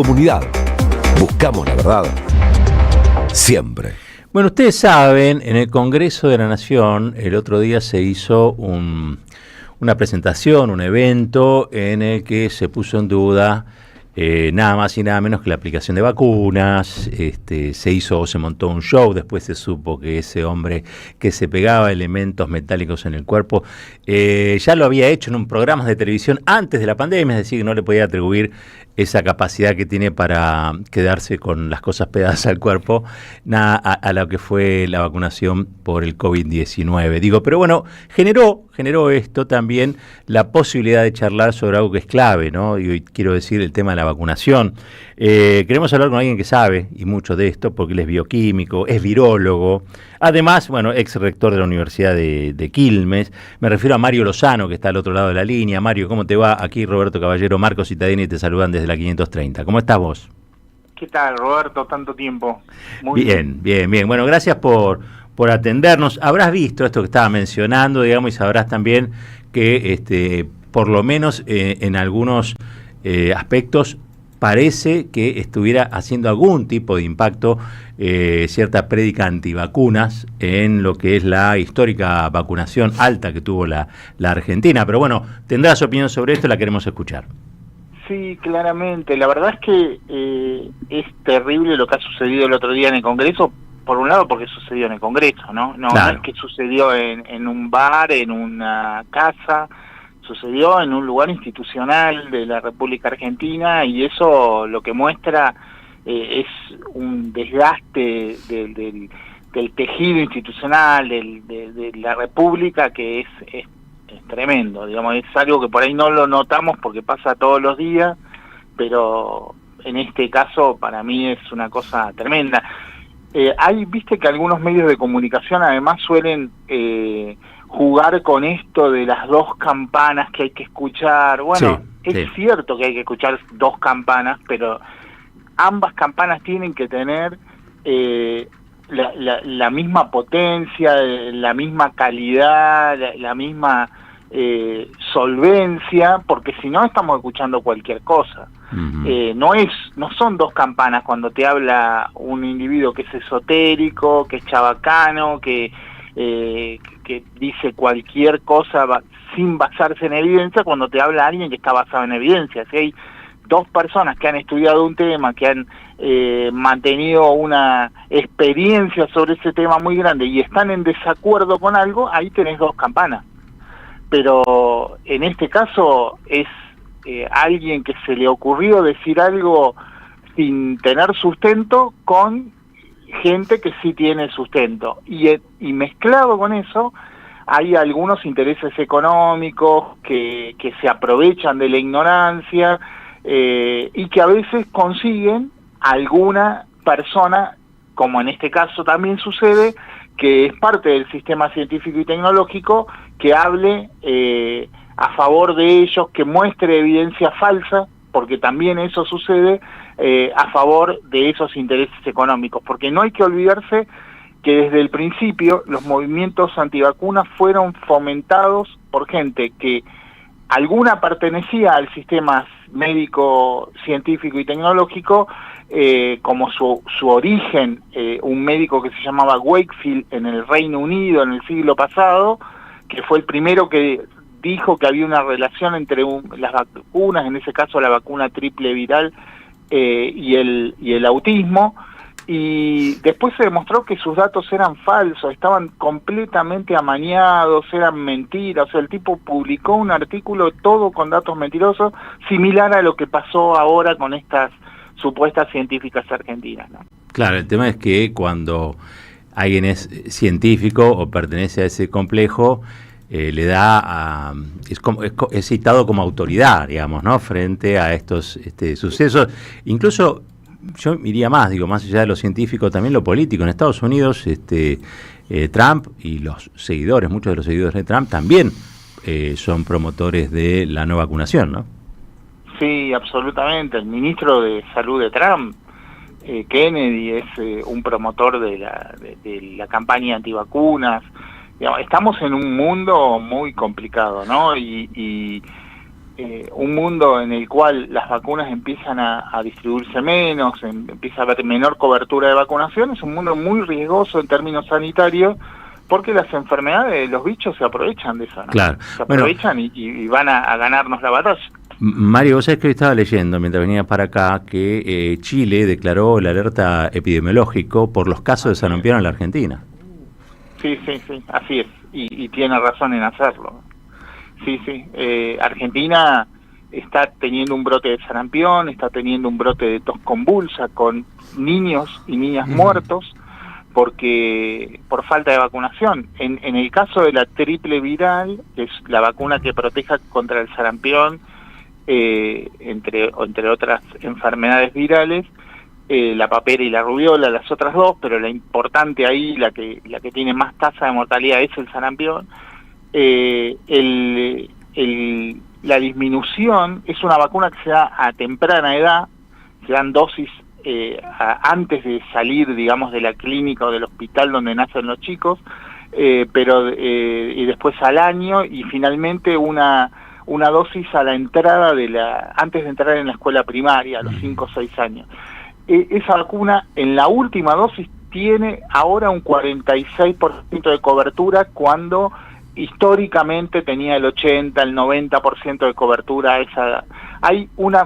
Comunidad. Buscamos la verdad. Siempre. Bueno, ustedes saben, en el Congreso de la Nación, el otro día se hizo una presentación, un evento en el que se puso en duda nada más y nada menos que la aplicación de vacunas. Se montó un show, después se supo que ese hombre que se pegaba elementos metálicos en el cuerpo ya lo había hecho en un programa de televisión antes de la pandemia, es decir, que no le podía atribuir esa capacidad que tiene para quedarse con las cosas pegadas al cuerpo a lo que fue la vacunación por el COVID-19. Digo, pero bueno, generó esto también la posibilidad de charlar sobre algo que es clave, ¿no? Y hoy quiero decir el tema de la vacunación. Queremos hablar con alguien que sabe y mucho de esto, porque él es bioquímico, es virólogo, además, bueno, ex rector de la Universidad de Quilmes. Me refiero a Mario Lozano, que está al otro lado de la línea. Mario, ¿cómo te va? Aquí Roberto Caballero, Marcos Cittadini te saludan desde la 530. ¿Cómo estás vos? ¿Qué tal, Roberto? Tanto tiempo. Muy bien. Bueno, gracias por atendernos. Habrás visto esto que estaba mencionando, digamos, y sabrás también que por lo menos en algunos aspectos parece que estuviera haciendo algún tipo de impacto cierta prédica antivacunas en lo que es la histórica vacunación alta que tuvo la Argentina. Pero bueno, tendrás opinión sobre esto, la queremos escuchar. Sí, claramente. La verdad es que es terrible lo que ha sucedido el otro día en el Congreso, por un lado porque sucedió en el Congreso, ¿no? No, claro. No es que sucedió en un bar, en una casa, sucedió en un lugar institucional de la República Argentina, y eso lo que muestra es un desgaste del tejido institucional de la República que es tremendo, digamos. Es algo que por ahí no lo notamos porque pasa todos los días, pero en este caso para mí es una cosa tremenda. Viste que algunos medios de comunicación además suelen jugar con esto de las dos campanas que hay que escuchar. Bueno, sí, es cierto que hay que escuchar dos campanas, pero ambas campanas tienen que tener la misma potencia, la misma calidad, la misma solvencia, porque si no estamos escuchando cualquier cosa. Uh-huh. No son dos campanas cuando te habla un individuo que es esotérico, que es chabacano, que dice cualquier cosa sin basarse en evidencia, cuando te habla alguien que está basado en evidencia. Si hay dos personas que han estudiado un tema, que han mantenido una experiencia sobre ese tema muy grande y están en desacuerdo con algo, ahí tenés dos campanas. Pero en este caso es alguien que se le ocurrió decir algo sin tener sustento con gente que sí tiene sustento. Y mezclado con eso hay algunos intereses económicos que se aprovechan de la ignorancia y que a veces consiguen alguna persona, como en este caso también sucede, que es parte del sistema científico y tecnológico, que hable a favor de ellos, que muestre evidencia falsa, porque también eso sucede, a favor de esos intereses económicos. Porque no hay que olvidarse que desde el principio los movimientos antivacunas fueron fomentados por gente que alguna pertenecía al sistema médico, científico y tecnológico, como su origen, un médico que se llamaba Wakefield en el Reino Unido en el siglo pasado, que fue el primero que dijo que había una relación entre las vacunas, en ese caso la vacuna triple viral y el autismo, y después se demostró que sus datos eran falsos, estaban completamente amañados, eran mentiras. O sea, el tipo publicó un artículo todo con datos mentirosos, similar a lo que pasó ahora con estas supuestas científicas argentinas, ¿no? Claro, el tema es que cuando alguien es científico o pertenece a ese complejo, le da es citado como autoridad, digamos, ¿no?, frente a estos sucesos. Incluso yo iría más, más allá de lo científico, también lo político. En Estados Unidos, Trump y los seguidores, muchos de los seguidores de Trump también son promotores de la no vacunación, ¿no? Sí, absolutamente. El ministro de Salud de Trump, Kennedy, es un promotor de la campaña antivacunas. Digamos, estamos en un mundo muy complicado, ¿no? Y un mundo en el cual las vacunas empiezan a distribuirse menos, empieza a haber menor cobertura de vacunación, es un mundo muy riesgoso en términos sanitarios, porque las enfermedades, los bichos se aprovechan de eso, ¿no? Claro. Se aprovechan y van a ganarnos la batalla. Mario, vos sabés que hoy estaba leyendo, mientras venía para acá, que Chile declaró el alerta epidemiológico por los casos de sarampión en la Argentina. Sí, así es, y tiene razón en hacerlo. Sí, Argentina está teniendo un brote de sarampión, está teniendo un brote de tos convulsa con niños y niñas muertos por falta de vacunación. En el caso de la triple viral, que es la vacuna que proteja contra el sarampión, entre otras enfermedades virales, la papera y la rubiola, las otras dos, pero la importante ahí, la que tiene más tasa de mortalidad es el sarampión. La disminución es una vacuna que se da a temprana edad, se dan dosis antes de salir, digamos, de la clínica o del hospital donde nacen los chicos, y después al año, y finalmente una dosis a la entrada antes de entrar en la escuela primaria, a los 5 o 6 años. Esa vacuna en la última dosis tiene ahora un 46% de cobertura, cuando históricamente tenía el 80, el 90% de cobertura a esa edad.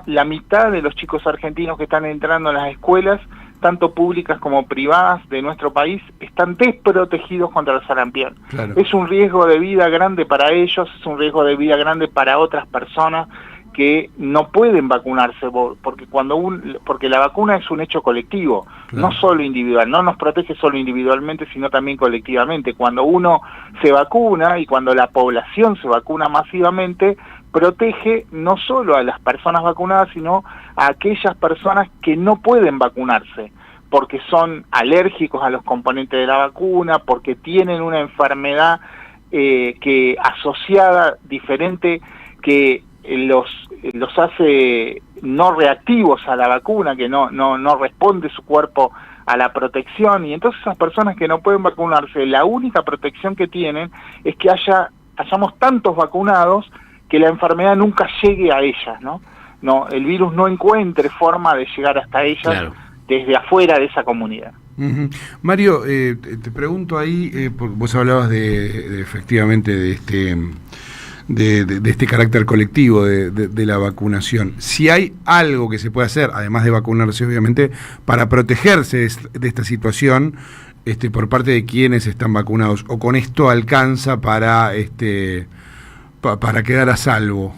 La mitad de los chicos argentinos que están entrando en las escuelas, tanto públicas como privadas de nuestro país, están desprotegidos contra el sarampión. Claro. Es un riesgo de vida grande para ellos, es un riesgo de vida grande para otras personas que no pueden vacunarse, porque la vacuna es un hecho colectivo, claro, no solo individual, no nos protege solo individualmente, sino también colectivamente. Cuando uno se vacuna y cuando la población se vacuna masivamente, protege no solo a las personas vacunadas, sino a aquellas personas que no pueden vacunarse, porque son alérgicos a los componentes de la vacuna, porque tienen una enfermedad que asociada diferente, que los hace no reactivos a la vacuna, que no responde su cuerpo a la protección, y entonces esas personas que no pueden vacunarse, la única protección que tienen es que hayamos tantos vacunados que la enfermedad nunca llegue a ellas, ¿no? El virus no encuentre forma de llegar hasta ellas, claro, desde afuera de esa comunidad. Mario, te pregunto ahí, porque vos hablabas efectivamente de este carácter colectivo de la vacunación. Si hay algo que se puede hacer, además de vacunarse obviamente, para protegerse de esta situación por parte de quienes están vacunados, o con esto alcanza para quedar a salvo.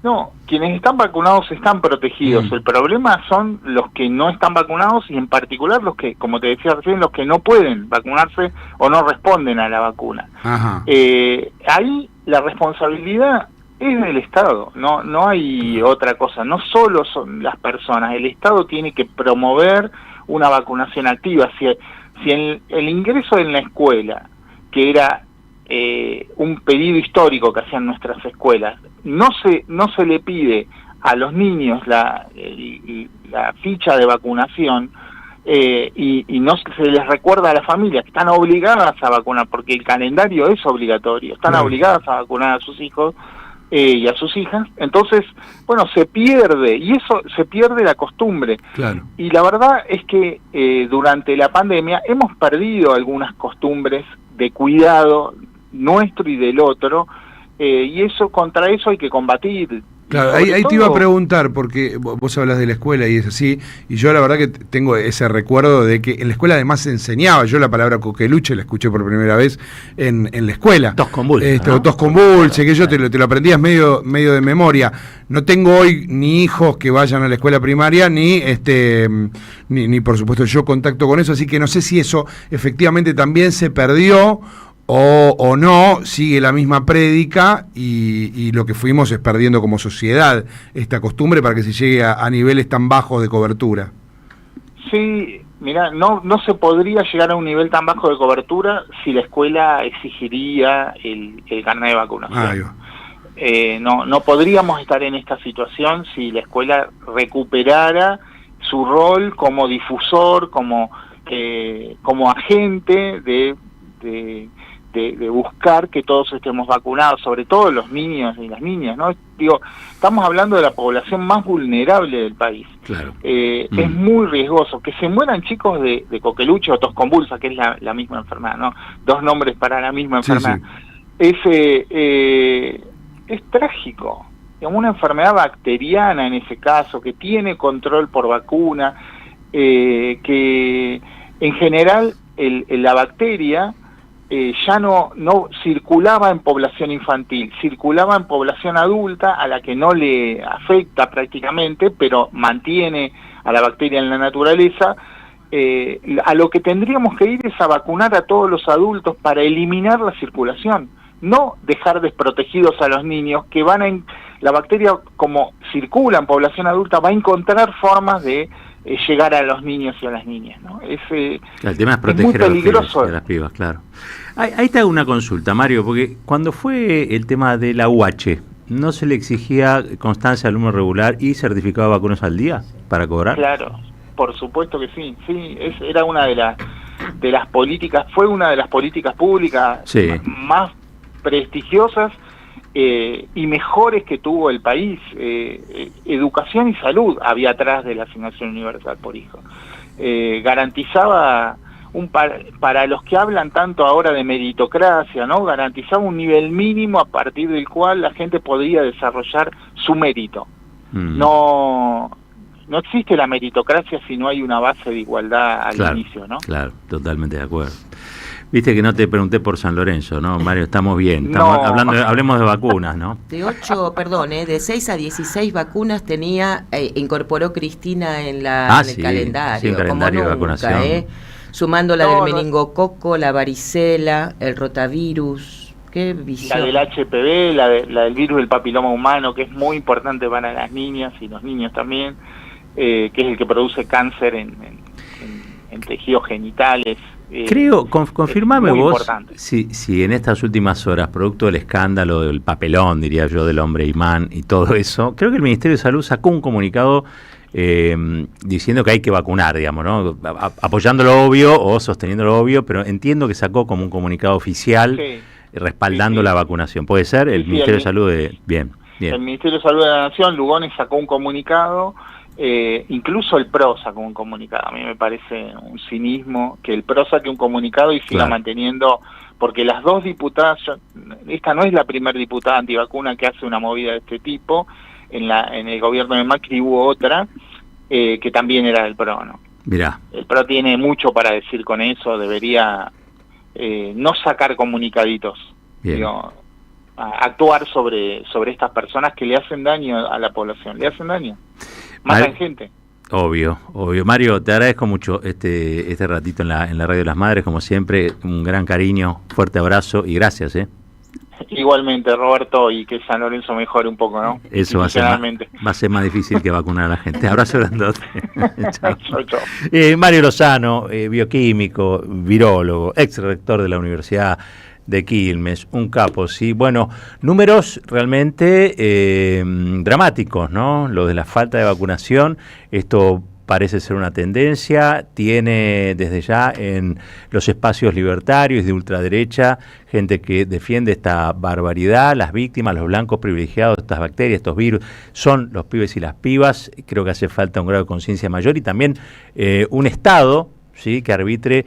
No, quienes están vacunados están protegidos. El problema son los que no están vacunados, y en particular los que, como te decía recién, los que no pueden vacunarse o no responden a la vacuna. Ahí la responsabilidad es del Estado, no hay otra cosa. No solo son las personas, el Estado tiene que promover una vacunación activa. Si el ingreso en la escuela, que era un pedido histórico que hacían nuestras escuelas, no se le pide a los niños la ficha de vacunación, y no se les recuerda a las familias que están obligadas a vacunar, porque el calendario es obligatorio, están obligadas a vacunar a sus hijos y a sus hijas. Entonces, bueno, se pierde la costumbre. Claro. Y la verdad es que durante la pandemia hemos perdido algunas costumbres de cuidado nuestro y del otro, y contra eso hay que combatir. Claro, ahí te iba a preguntar, porque vos hablas de la escuela y es así, y yo la verdad que tengo ese recuerdo de que en la escuela además se enseñaba. Yo la palabra coqueluche la escuché por primera vez en la escuela. Tos convulse, ¿no? Tos convulse, que yo te lo aprendías medio de memoria. No tengo hoy ni hijos que vayan a la escuela primaria, ni por supuesto yo contacto con eso, así que no sé si eso efectivamente también se perdió, o no, sigue la misma prédica, y lo que fuimos es perdiendo como sociedad esta costumbre para que se llegue a niveles tan bajos de cobertura. Sí, mira, no se podría llegar a un nivel tan bajo de cobertura si la escuela exigiría el carnet de vacunación. No podríamos estar en esta situación si la escuela recuperara su rol como difusor, como agente de de buscar que todos estemos vacunados, sobre todo los niños y las niñas, ¿no? Digo, estamos hablando de la población más vulnerable del país. Claro. Es muy riesgoso. Que se mueran chicos de coqueluche o tos convulsa, que es la misma enfermedad, ¿no? Dos nombres para la misma enfermedad. Sí. Es trágico. Es una enfermedad bacteriana en ese caso, que tiene control por vacuna, que en general la bacteria ya no circulaba en población infantil, circulaba en población adulta a la que no le afecta prácticamente, pero mantiene a la bacteria en la naturaleza. A lo que tendríamos que ir es a vacunar a todos los adultos para eliminar la circulación, no dejar desprotegidos a los niños que la bacteria, como circula en población adulta, va a encontrar formas de llegar a los niños y a las niñas, ¿no? El tema es proteger a los pibes y a las pibas, claro. Ahí te hago una consulta, Mario, porque cuando fue el tema de la UH, ¿no se le exigía constancia de alumno regular y certificado de vacunas al día para cobrar? Claro, por supuesto que sí. Era una de las políticas, fue una de las políticas públicas más prestigiosas y mejores que tuvo el país. Educación y salud había atrás de la asignación universal por hijo. Garantizaba para los que hablan tanto ahora de meritocracia, ¿no? Garantizaba un nivel mínimo a partir del cual la gente podía desarrollar su mérito. No existe la meritocracia si no hay una base de igualdad al inicio, ¿no? Claro, totalmente de acuerdo. Viste que no te pregunté por San Lorenzo, ¿no, Mario? Estamos bien. Hablemos de vacunas, ¿no? De 6 a 16 vacunas incorporó Cristina en el calendario. Sí, el calendario de vacunación. Sumando la del meningococo, la varicela, el rotavirus. Qué visión. La del HPV, la del virus del papiloma humano, que es muy importante para las niñas y los niños también, que es el que produce cáncer en tejidos genitales. Creo, confirmame vos, si en estas últimas horas, producto del escándalo del papelón, diría yo, del hombre imán y todo eso, creo que el Ministerio de Salud sacó un comunicado diciendo que hay que vacunar, digamos, ¿no? Apoyando lo obvio o sosteniendo lo obvio, pero entiendo que sacó como un comunicado oficial respaldando la vacunación. ¿Puede ser? El Ministerio de Salud Bien. El Ministerio de Salud de la Nación, Lugones, sacó un comunicado. Incluso el PRO sacó un comunicado. A mí me parece un cinismo que el PRO saque un comunicado y siga manteniendo, porque las dos diputadas, esta no es la primera diputada antivacuna que hace una movida de este tipo. En el gobierno de Macri hubo otra que también era del PRO, ¿no? Mirá. El PRO tiene mucho para decir con eso, debería no sacar comunicaditos, actuar sobre estas personas que le hacen daño a la población, le hacen daño. Matan gente. Obvio. Mario, te agradezco mucho este ratito en la Radio de las Madres, como siempre, un gran cariño, fuerte abrazo y gracias, Igualmente, Roberto, y que San Lorenzo mejore un poco, ¿no? Eso va a ser más difícil que vacunar a la gente. Abrazo grandote. Chao. Mario Lozano, bioquímico, virólogo, ex rector de la Universidad de Quilmes, un capo, sí. Bueno, números realmente dramáticos, ¿no? Lo de la falta de vacunación, esto parece ser una tendencia, tiene desde ya en los espacios libertarios de ultraderecha gente que defiende esta barbaridad, las víctimas, los blancos privilegiados de estas bacterias, estos virus, son los pibes y las pibas. Creo que hace falta un grado de conciencia mayor y también un Estado, ¿sí?, que arbitre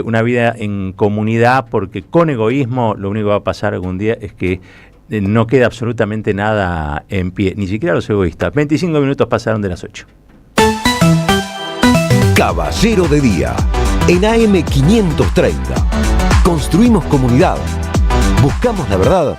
una vida en comunidad, porque con egoísmo lo único que va a pasar algún día es que no queda absolutamente nada en pie, ni siquiera los egoístas. 25 minutos pasaron de las 8. Caballero de Día, en AM 530. Construimos comunidad. Buscamos la verdad